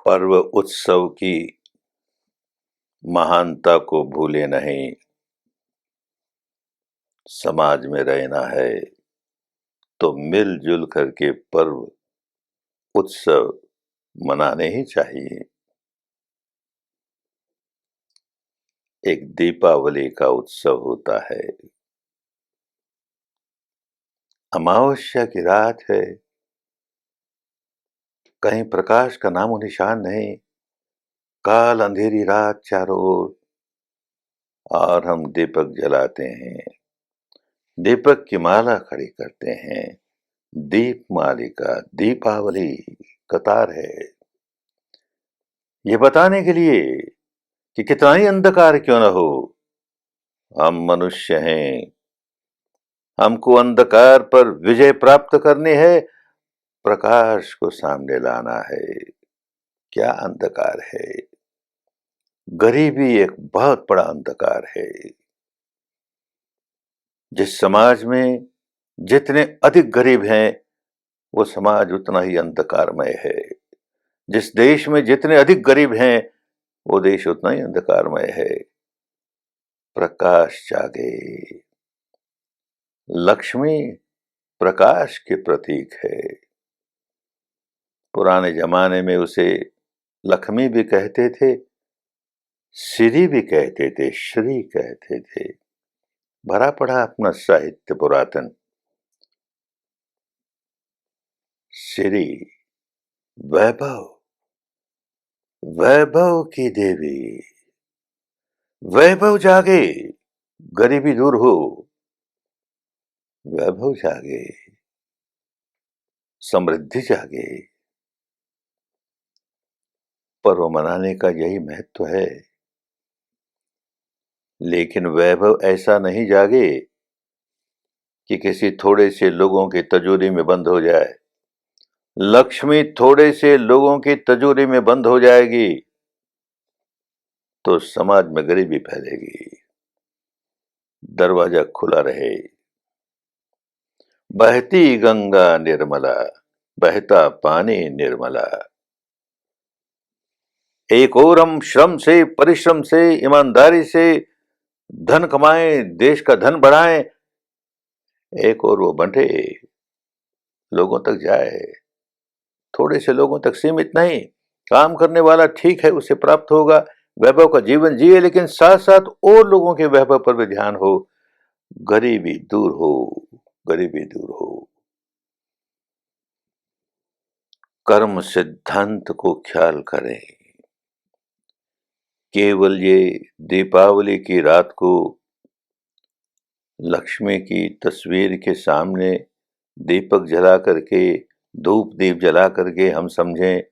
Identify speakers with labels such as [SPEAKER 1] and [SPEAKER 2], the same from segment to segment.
[SPEAKER 1] पर्व उत्सव की महानता को भूले नहीं। समाज में रहना है तो मिलजुल करके पर्व उत्सव मनाने ही चाहिए। एक दीपावली का उत्सव होता है। अमावस्या की रात है, कहीं प्रकाश का नामो निशान नहीं, काल अंधेरी रात चारों ओर, और हम दीपक जलाते हैं, दीपक की माला खड़ी करते हैं। दीप मालिका दीपावली कतार है, ये बताने के लिए कि कितना ही अंधकार क्यों न हो, हम मनुष्य हैं, हमको अंधकार पर विजय प्राप्त करनी है, प्रकाश को सामने लाना है। क्या अंधकार है? गरीबी एक बहुत बड़ा अंधकार है। जिस समाज में जितने अधिक गरीब हैं, वो समाज उतना ही अंधकारमय है। जिस देश में जितने अधिक गरीब हैं, वो देश उतना ही अंधकारमय है। प्रकाश जागे। लक्ष्मी प्रकाश के प्रतीक है। पुराने जमाने में उसे लक्ष्मी भी कहते थे, श्री भी कहते थे, श्री कहते थे। भरा पड़ा अपना साहित्य पुरातन। श्री वैभव, वैभव की देवी। वैभव जागे, गरीबी दूर हो। वैभव जागे, समृद्धि जागे। पर्व मनाने का यही महत्व है। लेकिन वैभव ऐसा नहीं जागे कि किसी थोड़े से लोगों की तिजोरी में बंद हो जाए। लक्ष्मी थोड़े से लोगों की तिजोरी में बंद हो जाएगी तो समाज में गरीबी फैलेगी। दरवाजा खुला रहे। बहती गंगा निर्मला, बहता पानी निर्मला। एक और हम श्रम से, परिश्रम से, ईमानदारी से धन कमाएं, देश का धन बढ़ाएं। एक और वो बंटे, लोगों तक जाए। थोड़े से लोगों तक सीमित नहीं। काम करने वाला ठीक है, उसे प्राप्त होगा। वैभव का जीवन जिए, लेकिन साथ साथ और लोगों के वैभव पर भी ध्यान हो। गरीबी दूर हो, गरीबी दूर हो। कर्म सिद्धांत को ख्याल करें। केवल ये दीपावली की रात को लक्ष्मी की तस्वीर के सामने दीपक जला करके, धूप दीप जला करके हम समझें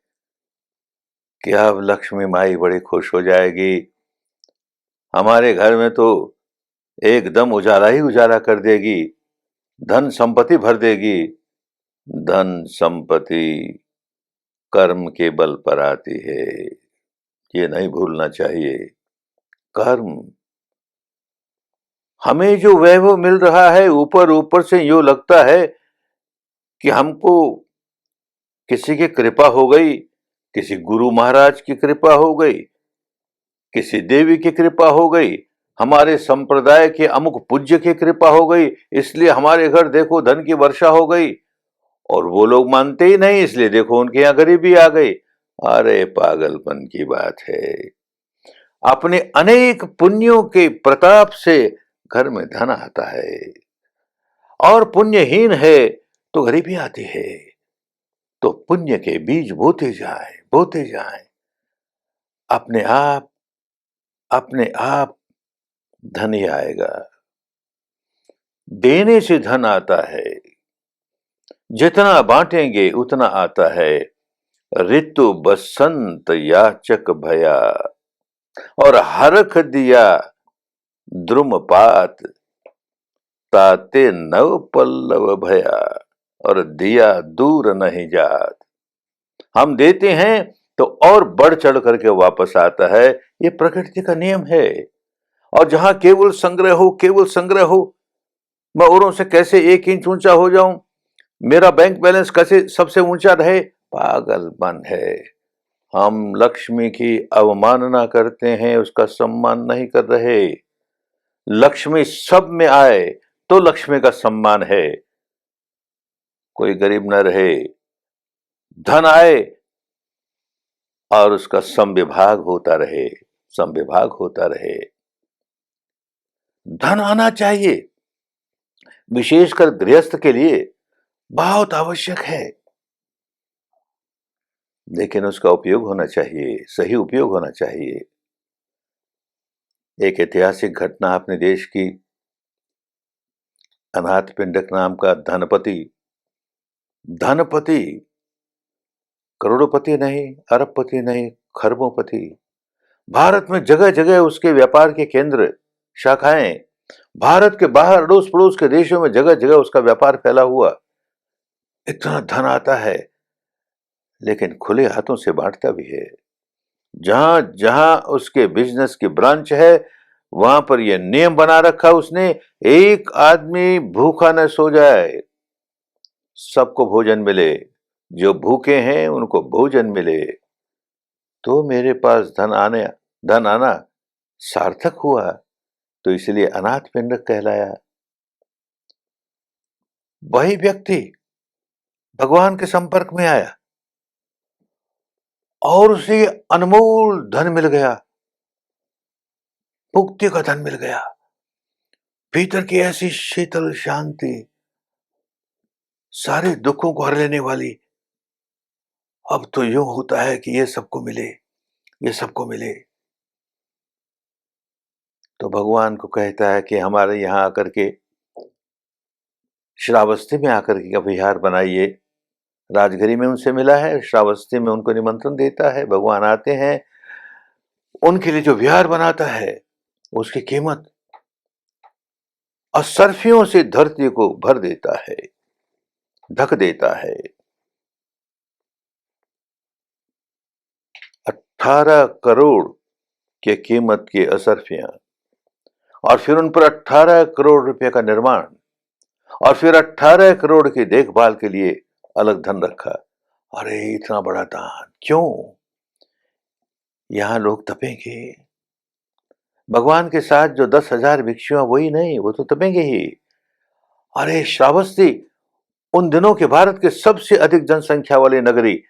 [SPEAKER 1] कि अब लक्ष्मी माई बड़ी खुश हो जाएगी, हमारे घर में तो एकदम उजाला ही उजाला कर देगी, धन संपत्ति भर देगी। धन संपत्ति कर्म के बल पर आती है, ये नहीं भूलना चाहिए। कर्म, हमें जो वैभव मिल रहा है ऊपर ऊपर से यूं लगता है कि हमको किसी की कृपा हो गई, किसी गुरु महाराज की कृपा हो गई, किसी देवी की कृपा हो गई, हमारे संप्रदाय के अमुक पूज्य की कृपा हो गई, इसलिए हमारे घर देखो धन की वर्षा हो गई। और वो लोग मानते ही नहीं, इसलिए देखो उनके यहाँ गरीबी आ गई। अरे पागलपन की बात है। अपने अनेक पुण्यों के प्रताप से घर में धन आता है, और पुण्यहीन है तो गरीबी आती है। तो पुण्य के बीज बोते जाए, बोते जाए। अपने आप, अपने आप धन ही आएगा। देने से धन आता है, जितना बांटेंगे उतना आता है। ऋतु बसंत याचक भया, और हरख दिया द्रुमपात, ताते नव पल्लव भया, और दिया दूर नहीं जात। हम देते हैं तो और बढ़ चढ़ करके वापस आता है, ये प्रकृति का नियम है। और जहां केवल संग्रह हो, केवल संग्रह हो, मैं औरों से कैसे 1 इंच ऊंचा हो जाऊं, मेरा बैंक बैलेंस कैसे सबसे ऊंचा रहे, पागलपन है। हम लक्ष्मी की अवमानना करते हैं, उसका सम्मान नहीं कर रहे। लक्ष्मी सब में आए तो लक्ष्मी का सम्मान है। कोई गरीब न रहे, धन आए और उसका समविभाग होता रहे, समविभाग होता रहे। धन आना चाहिए, विशेषकर गृहस्थ के लिए बहुत आवश्यक है, लेकिन उसका उपयोग होना चाहिए, सही उपयोग होना चाहिए। एक ऐतिहासिक घटना अपने देश की, अनाथ पिंडक नाम का धनपति, धनपति करोड़पति नहीं, अरबपति नहीं, खरबोपति, भारत में जगह जगह उसके व्यापार के केंद्र, शाखाएं, भारत के बाहर अड़ोस पड़ोस के देशों में जगह जगह उसका व्यापार फैला हुआ। इतना धन आता है, लेकिन खुले हाथों से बांटता भी है। जहां जहां उसके बिजनेस की ब्रांच है, वहां पर यह नियम बना रखा उसने, एक आदमी भूखा न सो जाए, सबको भोजन मिले, जो भूखे हैं उनको भोजन मिले। तो मेरे पास धन आना सार्थक हुआ, तो इसलिए अनाथ पिंडक कहलाया। वही व्यक्ति भगवान के संपर्क में आया और उसे अनमोल धन मिल गया, मुक्ति का धन मिल गया, भीतर की ऐसी शीतल शांति, सारे दुखों को हर लेने वाली। अब तो यूं होता है कि ये सबको मिले, ये सबको मिले। तो भगवान को कहता है कि हमारे यहां आकर के, श्रावस्ती में आकर के विहार बनाइए। राजगिरी में उनसे मिला है, श्रावस्ती में उनको निमंत्रण देता है, भगवान आते हैं, उनके लिए जो विहार बनाता है उसकी कीमत असरफियों से धरती को भर देता है, ढक देता है। 18 करोड़ के कीमत की असरफियां, और फिर उन पर 18 करोड़ रुपए का निर्माण, और फिर 18 करोड़ की देखभाल के लिए अलग धन रखा। अरे इतना बड़ा दान क्यों? यहां लोग तपेंगे। भगवान के साथ जो 10,000 भिक्षु, वही नहीं, वो तो तपेंगे ही। अरे श्रावस्ती उन दिनों के भारत के सबसे अधिक जनसंख्या वाली नगरी,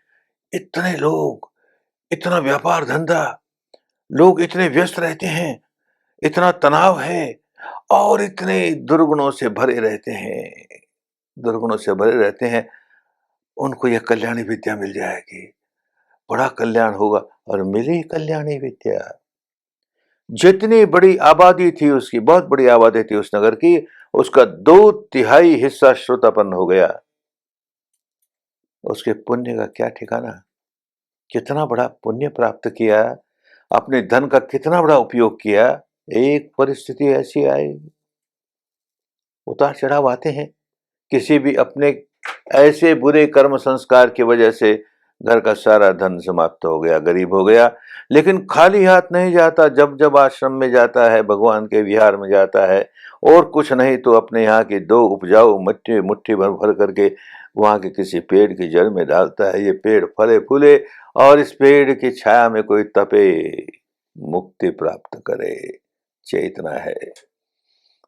[SPEAKER 1] इतने लोग, इतना व्यापार धंधा, लोग इतने व्यस्त रहते हैं, इतना तनाव है, और इतने दुर्गुणों से भरे रहते हैं, दुर्गुणों से भरे रहते हैं। उनको यह कल्याणी विद्या मिल जाएगी, बड़ा कल्याण होगा। और मिली कल्याणी विद्या। जितनी बड़ी आबादी थी उसकी, बहुत बड़ी आबादी थी उस नगर की, उसका 2/3 हिस्सा श्रोतापन्न हो गया। उसके पुण्य का क्या ठिकाना, कितना बड़ा पुण्य प्राप्त किया, अपने धन का कितना बड़ा उपयोग किया। एक परिस्थिति ऐसी आई, उतार चढ़ाव आते हैं, किसी भी अपने ऐसे बुरे कर्म संस्कार की वजह से घर का सारा धन समाप्त हो गया, गरीब हो गया। लेकिन खाली हाथ नहीं जाता, जब जब आश्रम में जाता है, भगवान के विहार में जाता है, और कुछ नहीं तो अपने यहाँ की 2 उपजाऊ मिट्टी मुट्ठी भर भर करके वहां के किसी पेड़ की जड़ में डालता है। ये पेड़ फले फूले और इस पेड़ की छाया में कोई तपे, मुक्ति प्राप्त करे, चेतना है।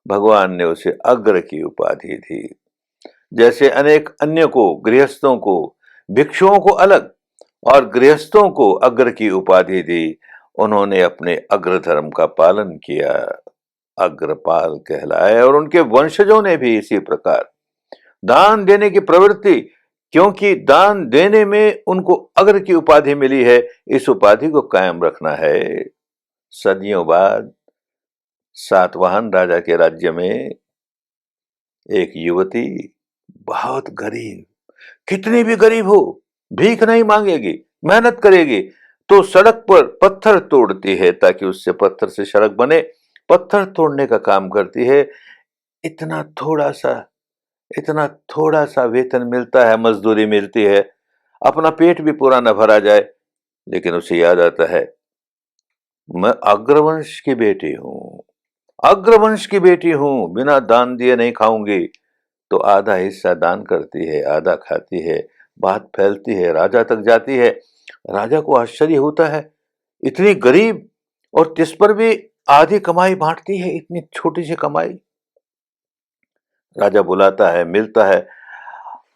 [SPEAKER 1] भगवान ने उसे अग्र की उपाधि दी। जैसे अनेक अन्य को, गृहस्थों को, भिक्षुओं को अलग और गृहस्थों को अग्र की उपाधि दी। उन्होंने अपने अग्र धर्म का पालन किया, अग्रपाल कहलाए। और उनके वंशजों ने भी इसी प्रकार दान देने की प्रवृत्ति, क्योंकि दान देने में उनको अग्र की उपाधि मिली है, इस उपाधि को कायम रखना है। सदियों बाद सातवाहन राजा के राज्य में एक युवती, बहुत गरीब, कितनी भी गरीब हो, भीख नहीं मांगेगी, मेहनत करेगी, तो सड़क पर पत्थर तोड़ती है ताकि उससे पत्थर से सड़क बने, पत्थर तोड़ने का काम करती है। इतना थोड़ा सा, इतना थोड़ा सा वेतन मिलता है, मजदूरी मिलती है, अपना पेट भी पूरा न भरा जाए। लेकिन उसे याद आता है, मैं अग्रवंश की बेटी हूं, अग्रवंश की बेटी हूं, बिना दान दिए नहीं खाऊंगी। तो आधा हिस्सा दान करती है, आधा खाती है, बात फैलती है, राजा तक जाती है। राजा को आश्चर्य होता है, इतनी गरीब और तिस पर भी आधी कमाई बांटती है, इतनी छोटी सी कमाई। राजा बुलाता है, मिलता है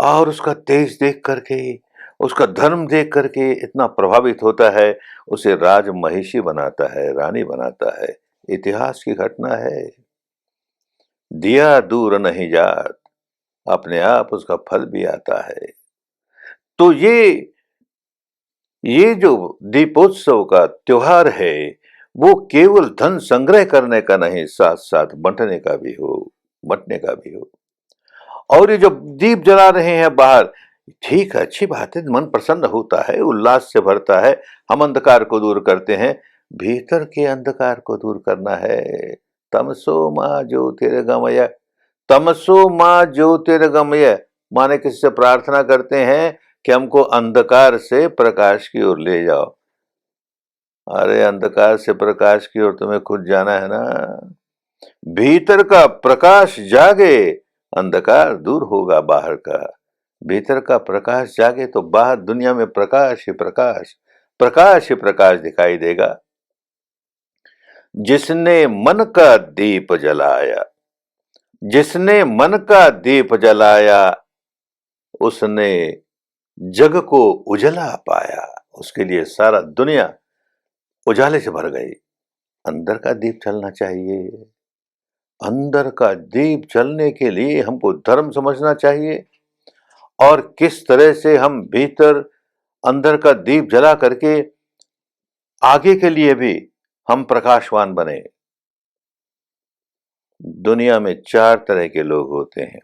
[SPEAKER 1] और उसका तेज देख करके, उसका धर्म देख करके इतना प्रभावित होता है, उसे राजमहिषी बनाता है, रानी बनाता है। इतिहास की घटना है। दिया दूर नहीं जात, अपने आप उसका फल भी आता है। तो ये जो दीपोत्सव का त्योहार है, वो केवल धन संग्रह करने का नहीं, साथ साथ बंटने का भी हो, बंटने का भी हो। और ये जो दीप जला रहे हैं बाहर, ठीक है, अच्छी बात है, मन प्रसन्न होता है, उल्लास से भरता है। हम अंधकार को दूर करते हैं, भीतर के अंधकार को दूर करना है। तमसो माँ ज्योतिर्गमय, तमसो माँ ज्योतिर्गमय, माने किसी से प्रार्थना करते हैं कि हमको अंधकार से प्रकाश की ओर ले जाओ। अरे अंधकार से प्रकाश की ओर तुम्हें खुद जाना है ना। भीतर का प्रकाश जागे, अंधकार दूर होगा बाहर का। भीतर का प्रकाश जागे तो बाहर दुनिया में प्रकाश ही प्रकाश, प्रकाश ही प्रकाश दिखाई देगा। जिसने मन का दीप जलाया, जिसने मन का दीप जलाया, उसने जग को उजला पाया। उसके लिए सारा दुनिया उजाले से भर गई। अंदर का दीप जलना चाहिए। अंदर का दीप जलने के लिए हमको धर्म समझना चाहिए, और किस तरह से हम भीतर अंदर का दीप जला करके आगे के लिए भी हम प्रकाशवान बने। दुनिया में 4 तरह के लोग होते हैं।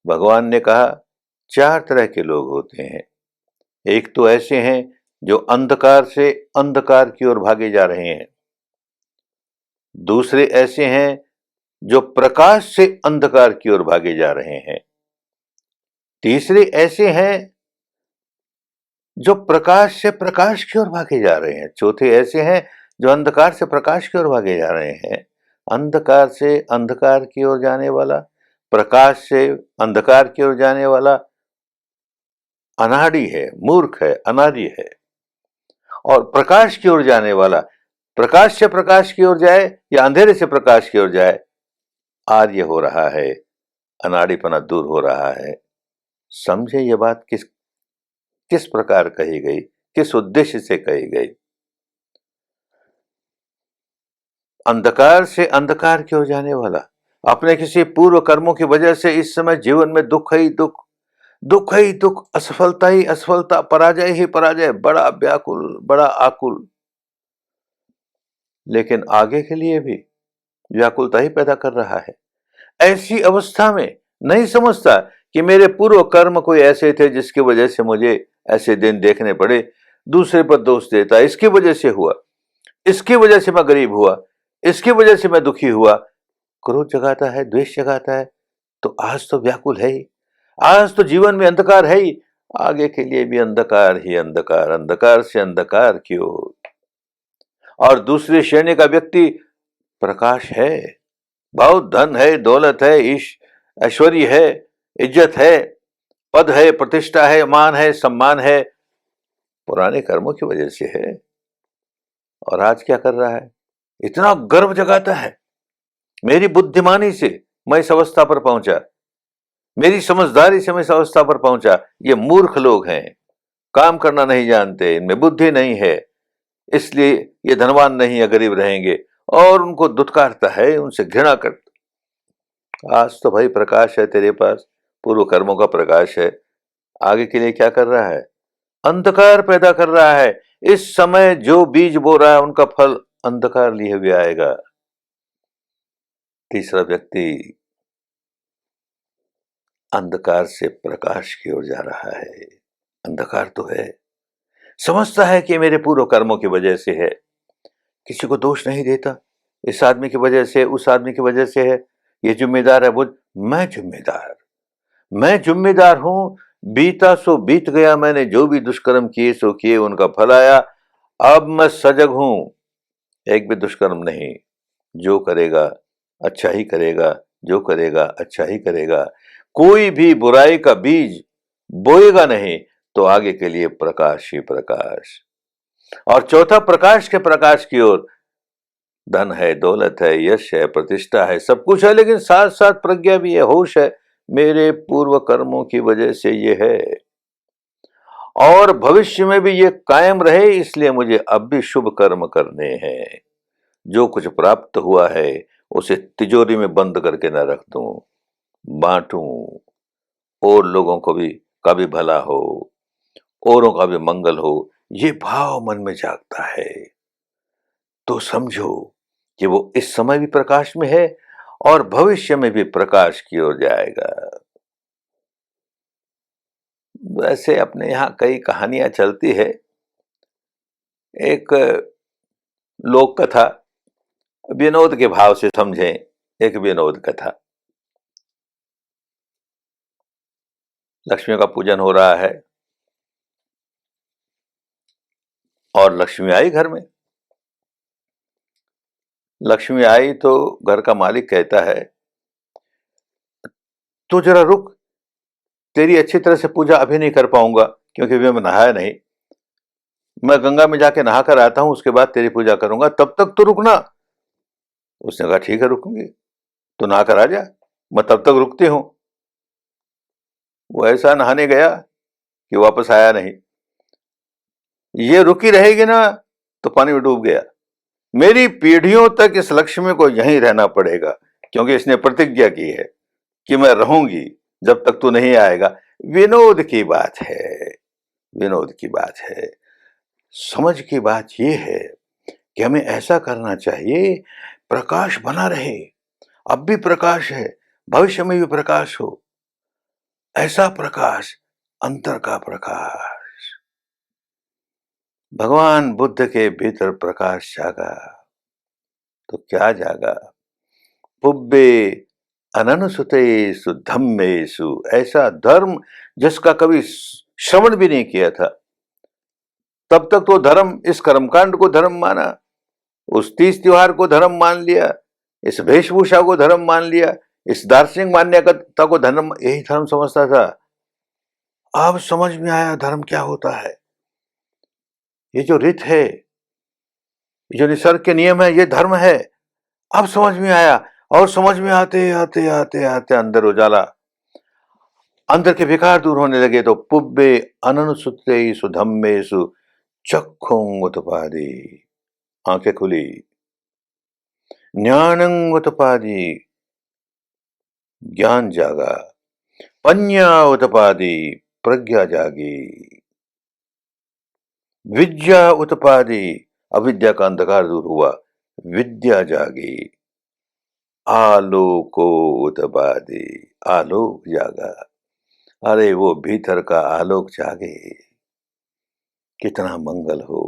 [SPEAKER 1] भगवान ने कहा 4 तरह के लोग होते हैं। एक तो ऐसे हैं जो अंधकार से अंधकार की ओर भागे जा रहे हैं। दूसरे ऐसे हैं जो प्रकाश से अंधकार की ओर भागे जा रहे हैं। तीसरे ऐसे हैं जो प्रकाश से प्रकाश की ओर भागे जा रहे हैं। चौथे ऐसे हैं जो अंधकार से प्रकाश की ओर भागे जा रहे हैं। अंधकार से अंधकार की ओर जाने वाला, प्रकाश से अंधकार की ओर जाने वाला अनाड़ी है, मूर्ख है, अनादि है। और प्रकाश की ओर जाने वाला प्रकाश से प्रकाश की ओर जाए या अंधेरे से प्रकाश की ओर जाए, आर्य हो रहा है, अनाड़ीपना दूर हो रहा है। समझे ये बात किस किस प्रकार कही गई, किस उद्देश्य से कही गई। अंधकार से अंधकार की ओर जाने वाला, अपने किसी पूर्व कर्मों की वजह से इस समय जीवन में दुख ही दुख, दुख ही दुख, असफलता ही असफलता, पराजय ही पराजय, बड़ा व्याकुल, बड़ा आकुल। लेकिन आगे के लिए भी व्याकुलता ही पैदा कर रहा है। ऐसी अवस्था में नहीं समझता कि मेरे पूर्व कर्म कोई ऐसे थे जिसकी वजह से मुझे ऐसे दिन देखने पड़े। दूसरे पर दोष देता, इसकी वजह से हुआ, इसकी वजह से मैं गरीब हुआ, इसकी वजह से मैं दुखी हुआ। क्रोध जगाता है, द्वेष जगाता है। तो आज तो व्याकुल है ही, आज तो जीवन में अंधकार है ही, आगे के लिए भी अंधकार ही अंधकार, अंधकार से अंधकार की ओर। और दूसरे श्रेणी का व्यक्ति प्रकाश है, बहुत धन है, दौलत है, ऐश्वर्य है, इज्जत है, पद है, प्रतिष्ठा है, मान है, सम्मान है, पुराने कर्मों की वजह से है। और आज क्या कर रहा है, इतना गर्व जगाता है, मेरी बुद्धिमानी से मैं इस अवस्था पर पहुंचा, मेरी समझदारी से मैं इस अवस्था पर पहुंचा। ये मूर्ख लोग हैं, काम करना नहीं जानते, इनमें बुद्धि नहीं है, इसलिए ये धनवान नहीं है, गरीब रहेंगे। और उनको दुत्कारता है, उनसे घृणा करता। आज तो भाई प्रकाश है तेरे पास, पूर्व कर्मों का प्रकाश है, आगे के लिए क्या कर रहा है, अंधकार पैदा कर रहा है। इस समय जो बीज बो रहा है उनका फल अंधकार लिए हुए आएगा। तीसरा व्यक्ति अंधकार से प्रकाश की ओर जा रहा है। अंधकार तो है, समझता है कि मेरे पूर्व कर्मों की वजह से है, किसी को दोष नहीं देता, इस आदमी की वजह से, उस आदमी की वजह से है, ये जिम्मेदार है, वो मैं जिम्मेदार हूं। बीता सो बीत गया, मैंने जो भी दुष्कर्म किए सो किए, उनका फल आया। अब मैं सजग हूं, एक भी दुष्कर्म नहीं। जो करेगा अच्छा ही करेगा, जो करेगा अच्छा ही करेगा। कोई भी बुराई का बीज बोएगा नहीं, तो आगे के लिए प्रकाश ही प्रकाश। और चौथा, प्रकाश के प्रकाश की ओर। धन है, दौलत है, यश है, प्रतिष्ठा है, सब कुछ है, लेकिन साथ साथ प्रज्ञा भी है, होश है। मेरे पूर्व कर्मों की वजह से ये है, और भविष्य में भी ये कायम रहे, इसलिए मुझे अब भी शुभ कर्म करने हैं। जो कुछ प्राप्त हुआ है उसे तिजोरी में बंद करके न रख दूं, बांटूं, और लोगों को भी का भी भला हो, औरों का भी मंगल हो, ये भाव मन में जागता है तो समझो कि वो इस समय भी प्रकाश में है और भविष्य में भी प्रकाश की ओर जाएगा। वैसे अपने यहाँ कई कहानियां चलती है। एक लोक कथा, विनोद के भाव से समझें, एक विनोद कथा। लक्ष्मी का पूजन हो रहा है और लक्ष्मी आई घर में। लक्ष्मी आई तो घर का मालिक कहता है, तू जरा रुक, तेरी अच्छी तरह से पूजा अभी नहीं कर पाऊंगा क्योंकि अभी मैं नहाया नहीं। मैं गंगा में जाके नहा कर आता हूं, उसके बाद तेरी पूजा करूंगा, तब तक तो रुकना। उसने कहा ठीक है, रुकूंगी, तो नहा कर आ जा, मैं तब तक रुकती हूं। वो ऐसा नहाने गया कि वापस आया नहीं। ये रुकी रहेगी ना तो पानी में डूब गया। मेरी पीढ़ियों तक इस लक्ष्मी को यहीं रहना पड़ेगा, क्योंकि इसने प्रतिज्ञा की है कि मैं रहूंगी जब तक तू नहीं आएगा। विनोद की बात है, विनोद की बात है। समझ की बात यह है कि हमें ऐसा करना चाहिए, प्रकाश बना रहे, अब भी प्रकाश है, भविष्य में भी प्रकाश हो। ऐसा प्रकाश, अंतर का प्रकाश। भगवान बुद्ध के भीतर प्रकाश जागा तो क्या जागा? पुब्बे अननुसुतेषु धम्मेषु, ऐसा धर्म जिसका कभी श्रवण भी नहीं किया था। तब तक तो धर्म, इस कर्मकांड को धर्म माना, उस तीज त्योहार को धर्म मान लिया, इस वेशभूषा को धर्म मान लिया, इस दार्शनिक मान्यता को धर्म, यही धर्म समझता था। अब समझ में आया धर्म क्या होता है। ये जो रित है, ये जो निसर्ग के नियम है, ये धर्म है। अब समझ में आया, और समझ में आते आते आते आते अंदर उजाला, अंदर के विकार दूर होने लगे। तो पुब्बे अननुसुतेषु धम्मेषु चक्षुंगुत्पादि, आंखें खुली। ज्ञानंगुत्पादि, ज्ञान जागा। पन्या उत्पादि, प्रज्ञा जागी। विद्या उत्पादि, अविद्या का अंधकार दूर हुआ, विद्या जागी। आलोको उत्पादि, आलोक जागा। अरे वो भीतर का आलोक जागे, कितना मंगल हो।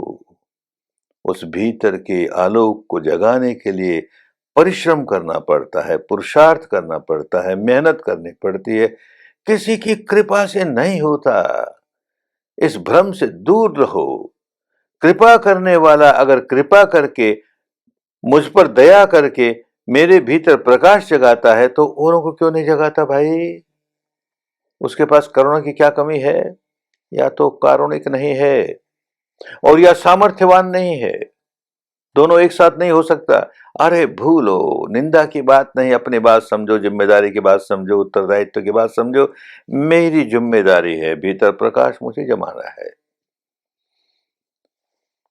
[SPEAKER 1] उस भीतर के आलोक को जगाने के लिए परिश्रम करना पड़ता है, पुरुषार्थ करना पड़ता है, मेहनत करनी पड़ती है, किसी की कृपा से नहीं होता। इस भ्रम से दूर रहो। कृपा करने वाला अगर कृपा करके, मुझ पर दया करके मेरे भीतर प्रकाश जगाता है तो औरों को क्यों नहीं जगाता भाई? उसके पास करुणा की क्या कमी है? या तो कारुणिक नहीं है और या सामर्थ्यवान नहीं है, दोनों एक साथ नहीं हो सकता। अरे भूलो, निंदा की बात नहीं, अपनी बात समझो, जिम्मेदारी की बात समझो, उत्तरदायित्व की बात समझो। मेरी जिम्मेदारी है, भीतर प्रकाश मुझे जमाना है।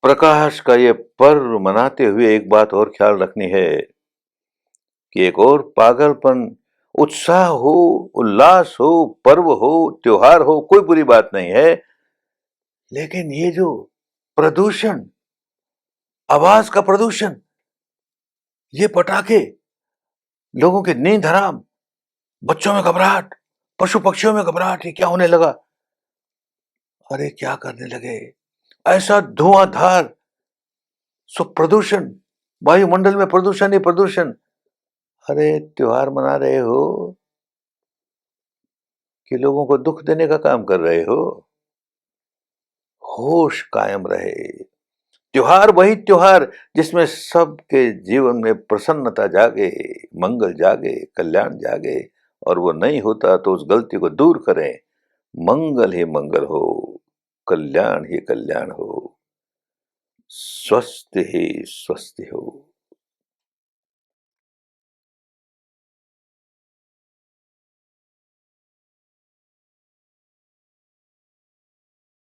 [SPEAKER 1] प्रकाश का ये पर्व मनाते हुए एक बात और ख्याल रखनी है कि एक और पागलपन, उत्साह हो, उल्लास हो, पर्व हो, त्योहार हो, कोई बुरी बात नहीं है, लेकिन ये जो प्रदूषण, आवाज का प्रदूषण, ये पटाखे, लोगों की नींद हराम, बच्चों में घबराहट, पशु पक्षियों में घबराहट, ये क्या होने लगा? अरे क्या करने लगे? ऐसा धुआंधार, सो प्रदूषण, वायुमंडल में प्रदूषण ही प्रदूषण। अरे त्योहार मना रहे हो कि लोगों को दुख देने का काम कर रहे हो? होश कायम रहे। त्योहार वही त्योहार जिसमें सबके जीवन में प्रसन्नता जागे, मंगल जागे, कल्याण जागे, और वो नहीं होता तो उस गलती को दूर करें। मंगल ही मंगल हो। कल्याण ही कल्याण हो। स्वस्ति ही स्वस्ति हो।